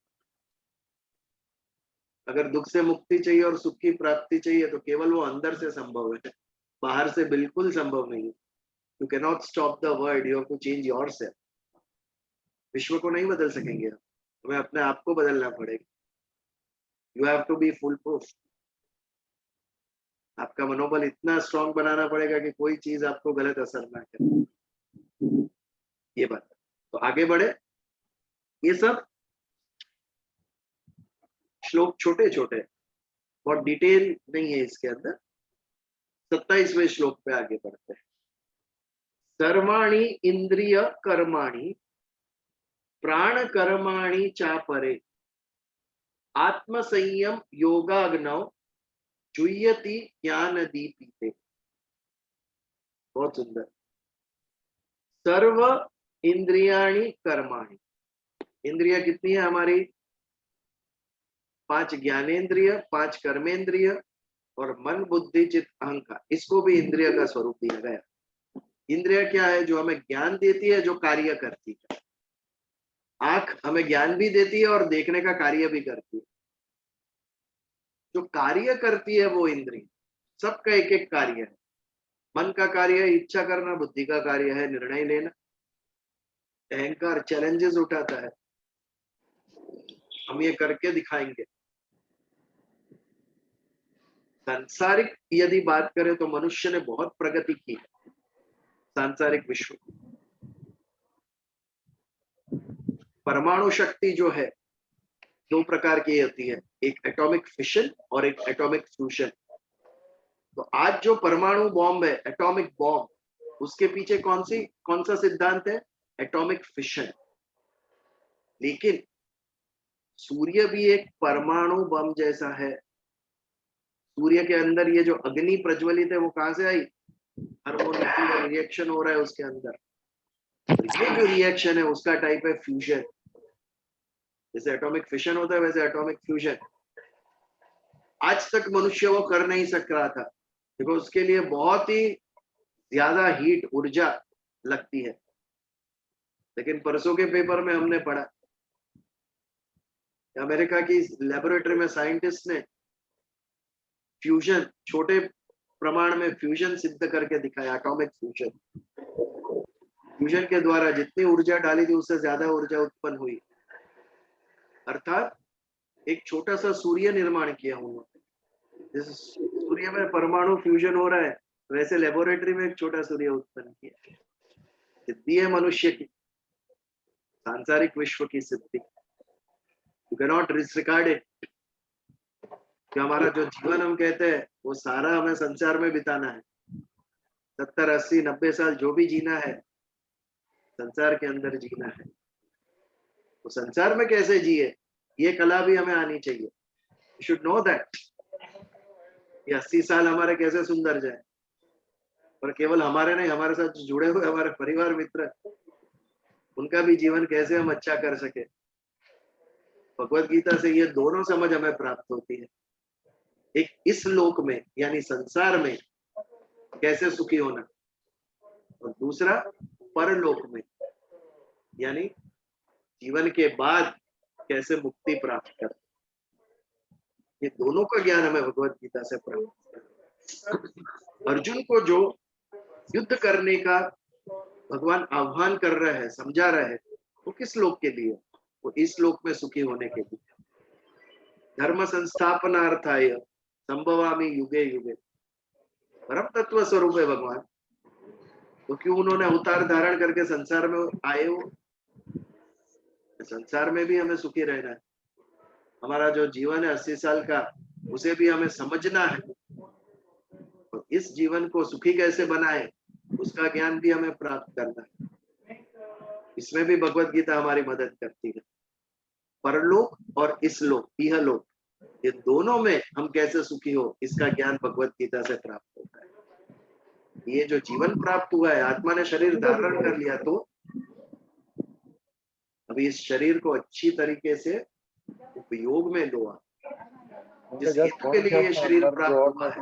अगर दुख से मुक्ति चाहिए और सुख की प्राप्ति चाहिए तो केवल वो अंदर से संभव है, बाहर से बिल्कुल संभव नहीं है। You can not stop the world, you have to change yourself. विश्व को नहीं बदल सकेंगे, हमें अपने आप को बदलना पड़ेगा। You have to be full proof. आपका मनोबल इतना स्ट्रांग बनाना पड़ेगा कि कोई चीज आपको गलत असर ना करे। ये बात। तो आगे बढ़े। ये सब श्लोक छोटे छोटे, बहुत डिटेल नहीं है इसके अंदर। 27वें श्लोक पे आगे बढ़ते हैं। सर्वाणि इंद्रिय कर्माणि प्राण कर्माणि चापरे आत्म संयम योगाग्नौ जुह्यति ज्ञान दीपिते। बहुत सुंदर। सर्व इंद्रियाणि कर्माणि। इंद्रिया कितनी है हमारी? 5 ज्ञानेन्द्रिय, 5 कर्मेंद्रिय और मन बुद्धि चित्त अहंकार। इसको भी इंद्रिय का स्वरूप दिया गया। इंद्रिय क्या है? जो हमें ज्ञान देती है, जो कार्य करती है। आंख हमें ज्ञान भी देती है और देखने का कार्य भी करती है। जो कार्य करती है वो इंद्रिय। सबका एक एक कार्य है। मन का कार्य है इच्छा करना, बुद्धि का कार्य है निर्णय लेना, अहंकार चैलेंजेस उठाता है, हम ये करके दिखाएंगे। सांसारिक यदि बात करें तो मनुष्य ने बहुत प्रगति की है सांसारिक विश्व। परमाणु शक्ति जो है 2 प्रकार की होती है, एक एटॉमिक फिशन और एक एटॉमिक फ्यूजन। तो आज जो परमाणु बॉम्ब है, एटॉमिक बॉम्ब, उसके पीछे कौन सा सिद्धांत है? Atomic fission. लेकिन सूर्य भी एक परमाणु बम जैसा है। सूर्य के अंदर ये जो अग्नि प्रज्वलित है वो कहां से आई? हार्मोनिक रिएक्शन हो रहा है उसके अंदर। तो ये जो रिएक्शन है उसका टाइप है फ्यूजन। जैसे एटॉमिक फिशन होता है वैसे एटॉमिक फ्यूजन आज तक मनुष्य वो कर नहीं सक रहा था, क्योंकि उसके लिए बहुत ही ज्यादा हीट ऊर्जा लगती है। लेकिन परसों के पेपर में हमने पढ़ा अमेरिका की लेबोरेटरी में साइंटिस्ट ने फ्यूजन, छोटे प्रमाण में फ्यूजन सिद्ध करके दिखाया, एटॉमिक फ्यूजन। फ्यूजन के द्वारा जितनी ऊर्जा डाली थी उससे ज्यादा ऊर्जा उत्पन्न हुई, अर्थात एक छोटा सा सूर्य निर्माण किया उन्होंने। जैसे सूर्य में परमाणु फ्यूजन हो रहा है वैसे लेबोरेटरी में एक छोटा सूर्य उत्पन्न किया। सिद्धि है मनुष्य की, सांसारिक विश्व की सिद्धि। You can not disregard it. हमारा जो जीवन हम कहते हैं वो सारा हमें संसार में बिताना है। 70, 80, 90 साल जो भी जीना है संसार के अंदर जीना है। तो संसार में कैसे जिए ये कला भी हमें आनी चाहिए। यू शुड नो दैट ये 80 साल हमारे कैसे सुंदर जाए। और केवल हमारे नहीं, हमारे साथ जो जुड़े हुए हमारे परिवार मित्र, उनका भी जीवन कैसे हम अच्छा कर सके। भगवत गीता से ये दोनों समझ हमें प्राप्त होती है। एक इस लोक में यानी संसार में कैसे सुखी होना, और दूसरा परलोक में यानी जीवन के बाद कैसे मुक्ति प्राप्त कर। ये दोनों का ज्ञान हमें भगवत गीता से प्राप्त। अर्जुन को जो युद्ध करने का भगवान आह्वान कर रहे हैं, समझा रहे हैं, वो किस लोक के लिए? वो इस लोक में सुखी होने के लिए। धर्म संस्थापनार्थाय संभवामि युगे युगे। परम तत्व स्वरूप है भगवान, तो क्यों उन्होंने अवतार धारण करके संसार में आए हो? संसार में भी हमें सुखी रहना है। हमारा जो जीवन है 80 साल का, उसे भी हमें समझना है। और इस जीवन को सुखी कैसे बनाए उसका ज्ञान भी हमें प्राप्त करना है। इसमें भी भगवत गीता हमारी मदद करती है। परलोक और इस लोक, यह लोक, ये दोनों में हम कैसे सुखी हो इसका ज्ञान भगवत गीता से प्राप्त होता है। ये जो जीवन प्राप्त हुआ है, आत्मा ने शरीर धारण कर लिया, तो अभी इस शरीर को अच्छी तरीके से उपयोग में लो। जिस हेतु के लिए ये शरीर प्राप्त हुआ है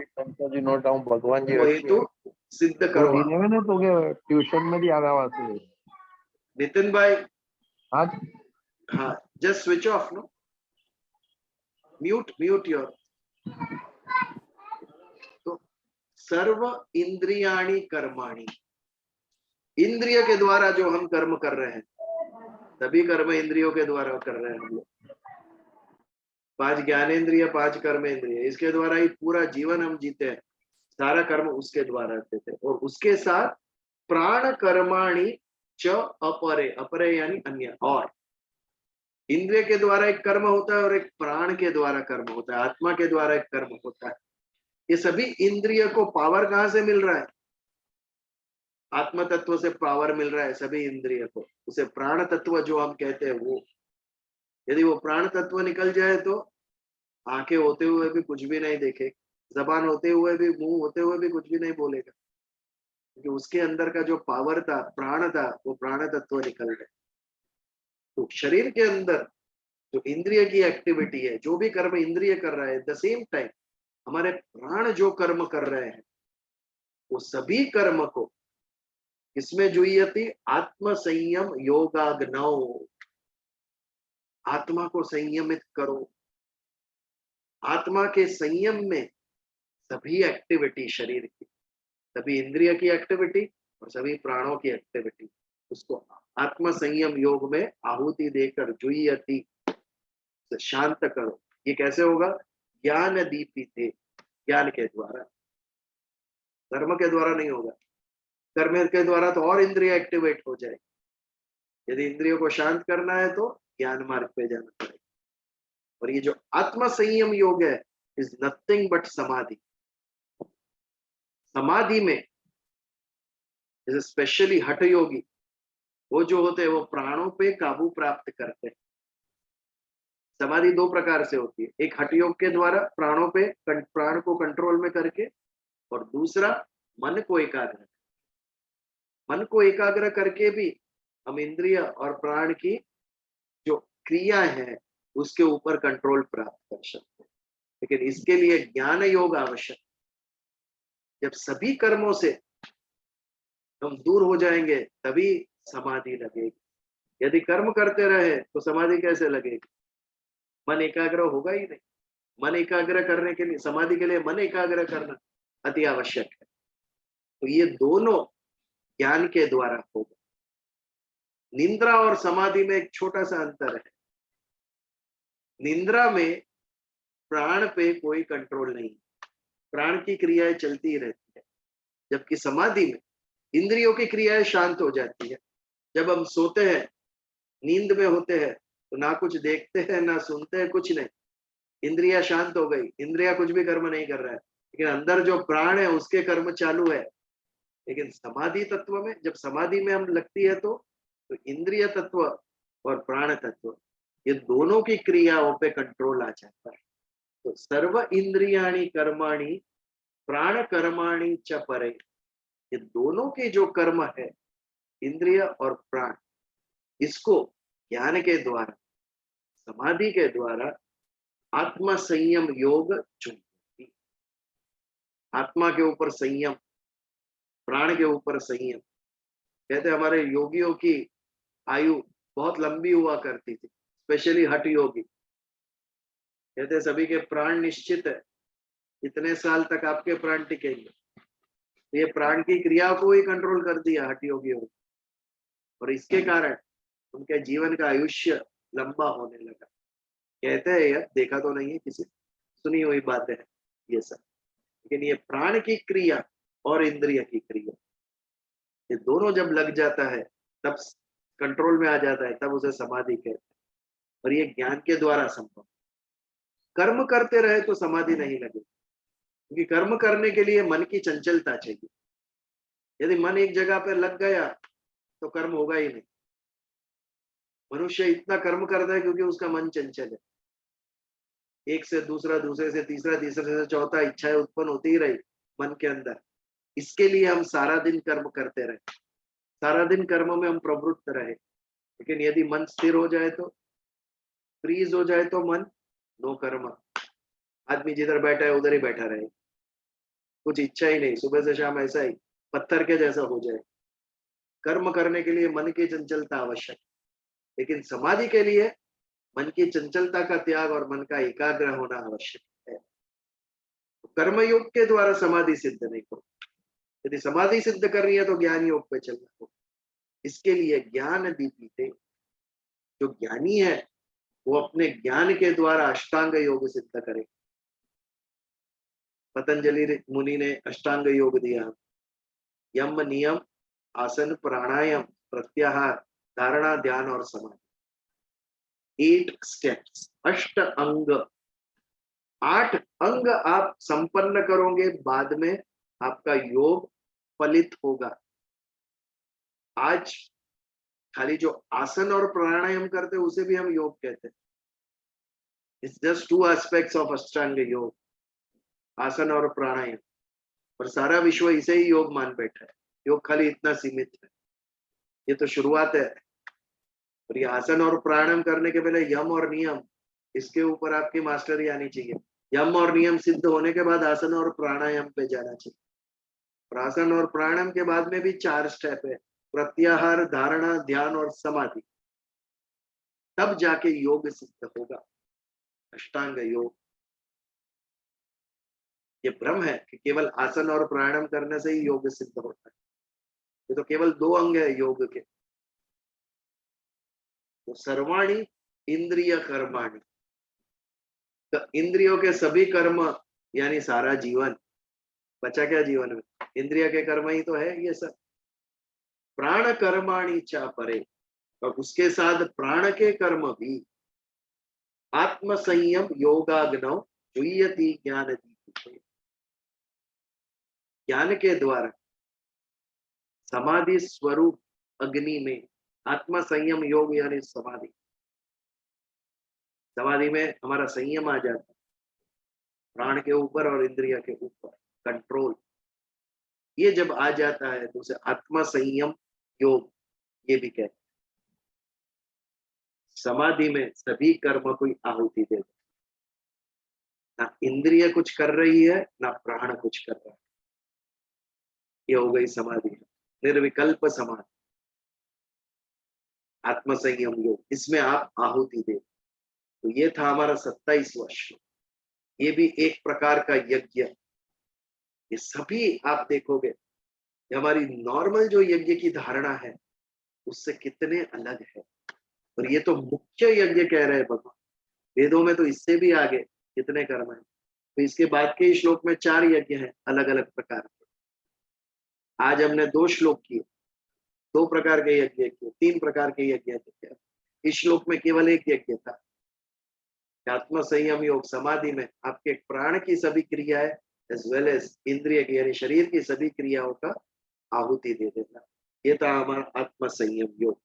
भगवान जी वो हेतु सिद्ध करो। 11 हो गया, ट्यूशन में भी आ रहा है नितिन भाई, आज। हाँ, just switch off, no, mute your. तो सर्व इंद्रियाणि कर्माणि, इंद्रिय के द्वारा जो हम कर्म कर रहे हैं, सभी कर्म इंद्रियों के द्वारा कर रहे हैं हम लोग। 5 ज्ञानेंद्रिय, 5 कर्मेंद्रिय, इसके द्वारा ही पूरा जीवन हम जीते हैं। सारा कर्म उसके द्वारा देते हैं। और उसके साथ प्राण कर्माणि च अपरे, अपरे यानी अन्य। और इंद्रिय के द्वारा एक कर्म होता है और एक प्राण के द्वारा कर्म होता है, आत्मा के द्वारा एक कर्म होता है। ये सभी इंद्रिय को पावर कहाँ से मिल रहा है? आत्म तत्व से पावर मिल रहा है सभी इंद्रिय को। उसे प्राण तत्व जो हम कहते हैं वो, यदि वो प्राण तत्व निकल जाए तो आंखें होते हुए भी कुछ भी नहीं देखे, जबान होते हुए भी, मुंह होते हुए भी कुछ भी नहीं बोलेगा, क्योंकि उसके अंदर का जो पावर था, प्राण था, वो प्राण तत्व निकल गए। तो शरीर के अंदर जो इंद्रिय की एक्टिविटी है, जो भी कर्म इंद्रिय कर रहा है, एट द सेम टाइम हमारे प्राण जो कर्म कर रहे हैं, वो सभी कर्म को किसमें जुयति? आत्म संयम योगाग्नौ। आत्मा को संयमित करो। आत्मा के संयम में सभी एक्टिविटी शरीर की, सभी इंद्रिय की एक्टिविटी और सभी प्राणों की एक्टिविटी, उसको आत्म संयम योग में आहुति देकर जुयति, शांत करो। ये कैसे होगा? ज्ञान दीपिते, ज्ञान के द्वारा, कर्म के द्वारा नहीं होगा। कर्म के द्वारा तो और इंद्रिय एक्टिवेट हो जाए। यदि इंद्रियों को शांत करना है तो ज्ञान मार्ग पे जाना पड़ेगा। और ये जो आत्म संयम योग है, इज नथिंग बट समाधि। समाधि में जैसे स्पेशली हठ योगी, वो जो होते हैं वो प्राणों पे काबू प्राप्त करते हैं। समाधि 2 प्रकार से होती है, एक हठ योग के द्वारा प्राणों पे, प्राण को कंट्रोल में करके, और दूसरा मन को एकाग्र। मन को एकाग्र करके भी हम इंद्रिय और प्राण की जो क्रिया है उसके ऊपर कंट्रोल प्राप्त कर सकते हैं, लेकिन इसके लिए ज्ञान योग आवश्यक। जब सभी कर्मों से हम दूर हो जाएंगे तभी समाधि लगेगी। यदि कर्म करते रहे तो समाधि कैसे लगेगी? मन एकाग्र होगा ही नहीं। मन एकाग्र करने के लिए, समाधि के लिए मन एकाग्र करना अति आवश्यक है। तो ये दोनों ज्ञान के द्वारा होगा। निंद्रा और समाधि में एक छोटा सा अंतर है। निंद्रा में प्राण पे कोई कंट्रोल नहीं, प्राण की क्रियाएं चलती रहती है, जबकि समाधि में इंद्रियों की क्रियाएं शांत हो जाती है। जब हम सोते हैं, नींद में होते हैं, तो ना कुछ देखते हैं ना सुनते हैं, कुछ नहीं, इंद्रिया शांत हो गई, इंद्रिया कुछ भी कर्म नहीं कर रहा है, लेकिन अंदर जो प्राण है उसके कर्म चालू है। लेकिन समाधि तत्व में, जब समाधि में हम लगती है तो इंद्रिय तत्व और प्राण तत्व, ये दोनों की क्रियाओं पे कंट्रोल आ जाता है। तो सर्व इंद्रियाणि कर्माणि प्राण कर्माणि च परे, ये दोनों के जो कर्म है, इंद्रिय और प्राण, इसको ज्ञान के द्वारा, समाधि के द्वारा आत्मा संयम योग चुनती। आत्मा के ऊपर संयम, प्राण के ऊपर संयम। कहते हमारे योगियों की आयु बहुत लंबी हुआ करती थी, स्पेशली हठ योगी। कहते सभी के प्राण निश्चित है, इतने साल तक आपके प्राण टिकेंगे। तो ये प्राण की क्रिया को ही कंट्रोल कर दिया हठ योगियों ने, और इसके कारण उनके जीवन का आयुष्य लंबा होने लगा। कहते हैं, यह देखा तो नहीं है किसी, सुनी हुई बातें हैं ये सब, लेकिन ये प्राण की क्रिया और इंद्रिय की क्रिया, ये दोनों जब लग जाता है तब कंट्रोल में आ जाता है, तब उसे समाधि कहते हैं। और ये ज्ञान के द्वारा संभव। कर्म करते रहे तो समाधि नहीं लगेगी, क्योंकि कर्म करने के लिए मन की चंचलता चाहिए। यदि मन एक जगह पर लग गया तो कर्म होगा ही नहीं। मनुष्य इतना कर्म करता है क्योंकि उसका मन चंचल है। एक से दूसरा, दूसरे से तीसरा, तीसरे से चौथा, इच्छाएं उत्पन्न होती ही रही मन के अंदर। इसके लिए हम सारा दिन कर्म करते रहे, सारा दिन कर्म में हम प्रवृत्त रहे। लेकिन यदि मन स्थिर हो जाए, तो फ्रीज हो जाए, तो मन नो कर्म, आदमी जिधर बैठा है उधर ही बैठा रहे, कुछ इच्छा ही नहीं, सुबह से शाम ऐसा ही पत्थर के जैसा हो जाए। कर्म करने के लिए मन की चंचलता आवश्यक, लेकिन समाधि के लिए मन की चंचलता का त्याग और मन का एकाग्र होना आवश्यक है। कर्मयोग के द्वारा समाधि सिद्ध नहीं हो। यदि समाधि सिद्ध करनी है तो ज्ञान योग पे चलना हो। इसके लिए ज्ञान दीपी थे, जो ज्ञानी है वो अपने ज्ञान के द्वारा अष्टांग योग सिद्ध करे। पतंजलि मुनि ने अष्टांग योग दिया, यम नियम आसन प्राणायाम प्रत्याहार धारणा ध्यान और समाधि, 8 स्टेप्स, अष्ट अंग, 8 अंग आप संपन्न करोगे, बाद में आपका योग फलित होगा। आज खाली जो आसन और प्राणायाम करते हैं उसे भी हम योग कहते हैं। इट्स जस्ट 2 एस्पेक्ट्स ऑफ अष्टांग योग, आसन और प्राणायाम, और सारा विश्व इसे ही योग मान बैठा है। योग खाली इतना सीमित है, ये तो शुरुआत है। और ये आसन और प्राणायाम करने के पहले यम और नियम, इसके ऊपर आपकी मास्टरी आनी चाहिए। यम और नियम सिद्ध होने के बाद आसन और प्राणायाम पे जाना चाहिए। आसन और प्राणायाम के बाद में भी 4 स्टेप है, प्रत्याहार धारणा ध्यान और समाधि, तब जाके योग सिद्ध होगा, अष्टांग योग। ये भ्रम है कि केवल आसन और प्राणायाम करने से ही योग सिद्ध होता है। ये तो केवल 2 अंग है योग के। तो सर्वाणी इंद्रिय कर्माणि, तो इंद्रियों के सभी कर्म, यानी सारा जीवन, बचा क्या जीवन में? इंद्रिय के कर्म ही तो है ये सब। प्राण कर्माणि च परे, और उसके साथ प्राण के कर्म भी। आत्म संयम योगाग्नौ जुह्यति ज्ञान दीपिते, ज्ञान के द्वारा समाधि स्वरूप अग्नि में आत्म संयम योग यानी समाधि, समाधि में हमारा संयम आ जाता है, प्राण के ऊपर और इंद्रिय के ऊपर कंट्रोल। ये जब आ जाता है तो उसे आत्मा संयम योग ये भी कहते हैं। समाधि में सभी कर्म को आहुति दे दो। ना इंद्रिय कुछ कर रही है, ना प्राण कुछ कर रहा है। ये हो गई समाधि, निर्विकल्प समाधि, आत्म संयम योग। इसमें आप आहुति दे। तो ये था हमारा 27वां श्लोक। ये भी एक प्रकार का यज्ञ। ये सभी आप देखोगे, ये हमारी नॉर्मल जो यज्ञ की धारणा है उससे कितने अलग है। और ये तो मुख्य यज्ञ कह रहे हैं भगवान। वेदों में तो इससे भी आगे कितने कर्म है। तो इसके बाद के श्लोक में 4 यज्ञ हैं अलग अलग प्रकार के। आज हमने 2 श्लोक किए, 2 प्रकार के यज्ञ किए, 3 प्रकार के यज्ञ किए। इस श्लोक में केवल एक यज्ञ था। आत्म संयम योग समाधि में आपके प्राण की सभी क्रियाएं एज वेल एज इंद्रिय की यानी शरीर की सभी क्रियाओं का आहुति दे देना। ये था हमारा आत्म संयम योग।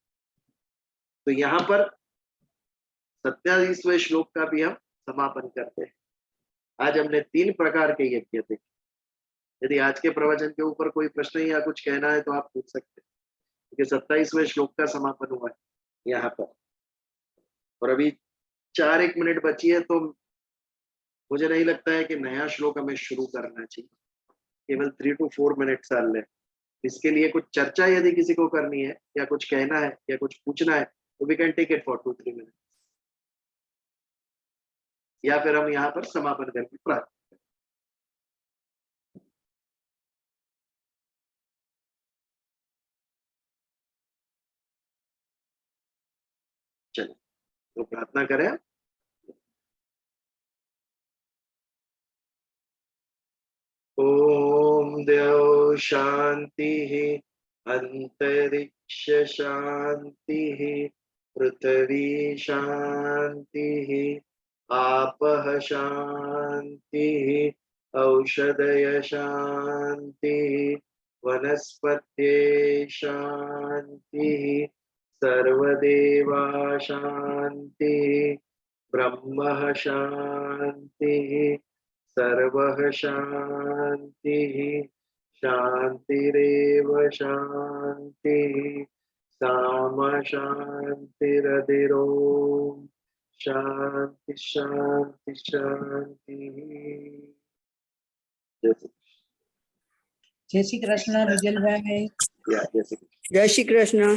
तो यहाँ पर 27वें श्लोक का भी हम समापन करते हैं। आज हमने 3 प्रकार के यज्ञ देखे। यदि आज के प्रवचन के ऊपर कोई प्रश्न या कुछ कहना है तो आप पूछ सकते हैं, क्योंकि 27वें श्लोक का समापन हुआ है यहाँ पर। और अभी 4-1 मिनट बची है, तो मुझे नहीं लगता है कि नया श्लोक हमें शुरू करना चाहिए। केवल 3 to 4 मिनट चल ले। इसके लिए कुछ चर्चा यदि किसी को करनी है या कुछ कहना है या कुछ पूछना है तो we can take it for 2-3 minute, या फिर हम यहाँ पर समापन करके प्रार्थना। चलिए तो प्रार्थना करें। ओम देव शांति अंतरिक्ष शांति पृथ्वी शांति आपः शांति औषधय शांति वनस्पत्ये शांति सर्वदेवा शांति ब्रह्म शांति सर्वः शांतिः शांतिरेव शांतिः साम शांतिरधिरोम शांति शांति शांतिः। जय श्री कृष्ण विजल भाई। जय श्री कृष्ण। जय श्री कृष्ण।